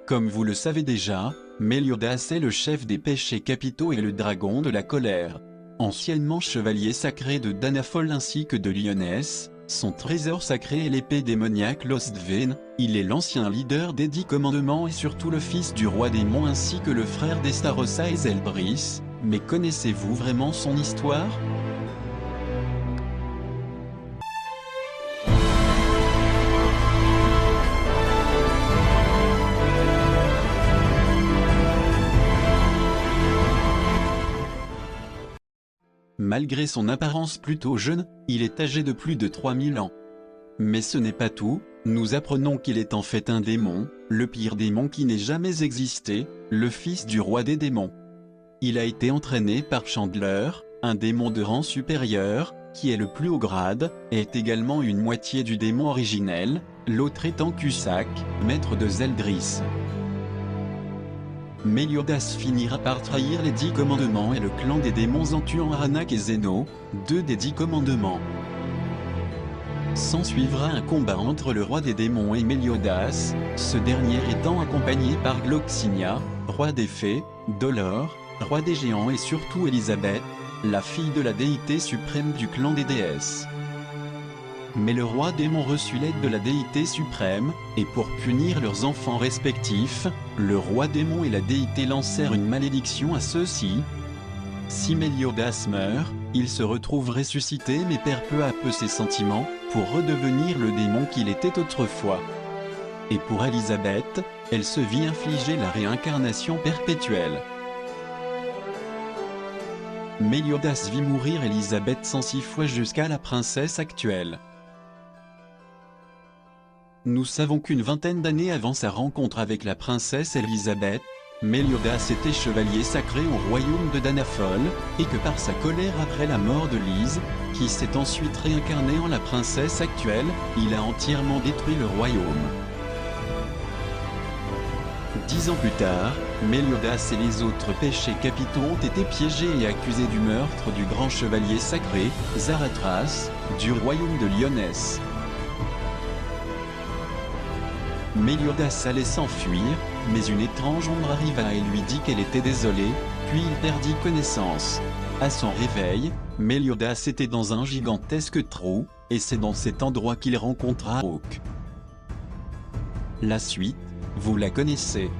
Comme vous le savez déjà, Méliodas est le chef des péchés capitaux et le dragon de la colère. Anciennement chevalier sacré de Danaphol ainsi que de Lyonès, son trésor sacré est l'épée démoniaque Lostvén, il est l'ancien leader des 10 commandements et surtout le fils du roi démon ainsi que le frère d'Estarossa et Zelbris, mais connaissez-vous vraiment son histoire ? Malgré son apparence plutôt jeune, il est âgé de plus de 3000 ans. Mais ce n'est pas tout, nous apprenons qu'il est en fait un démon, le pire démon qui n'ait jamais existé, le fils du roi des démons. Il a été entraîné par Chandler, un démon de rang supérieur, qui est le plus haut grade, et est également une moitié du démon originel, l'autre étant Cusack, maître de Zeldris. Méliodas finira par trahir les 10 commandements et le clan des démons en tuant Aranak et Zeno, 2 des 10 commandements. S'ensuivra un combat entre le roi des démons et Méliodas, ce dernier étant accompagné par Gloxinia, roi des fées, Dolor, roi des géants et surtout Elisabeth, la fille de la déité suprême du clan des déesses. Mais le roi démon reçut l'aide de la déité suprême, et pour punir leurs enfants respectifs, le roi démon et la déité lancèrent une malédiction à ceux-ci. Si Méliodas meurt, il se retrouve ressuscité mais perd peu à peu ses sentiments, pour redevenir le démon qu'il était autrefois. Et pour Elisabeth, elle se vit infliger la réincarnation perpétuelle. Méliodas vit mourir Elisabeth 106 fois jusqu'à la princesse actuelle. Nous savons qu'une vingtaine d'années avant sa rencontre avec la princesse Elisabeth, Méliodas était chevalier sacré au royaume de Danaphol, et que par sa colère après la mort de Lise, qui s'est ensuite réincarnée en la princesse actuelle, il a entièrement détruit le royaume. 10 ans plus tard, Méliodas et les autres péchés capitaux ont été piégés et accusés du meurtre du grand chevalier sacré, Zarathras, du royaume de Lyonès. Méliodas allait s'enfuir, mais une étrange ombre arriva et lui dit qu'elle était désolée, puis il perdit connaissance. À son réveil, Méliodas était dans un gigantesque trou, et c'est dans cet endroit qu'il rencontra Hawk. La suite, vous la connaissez.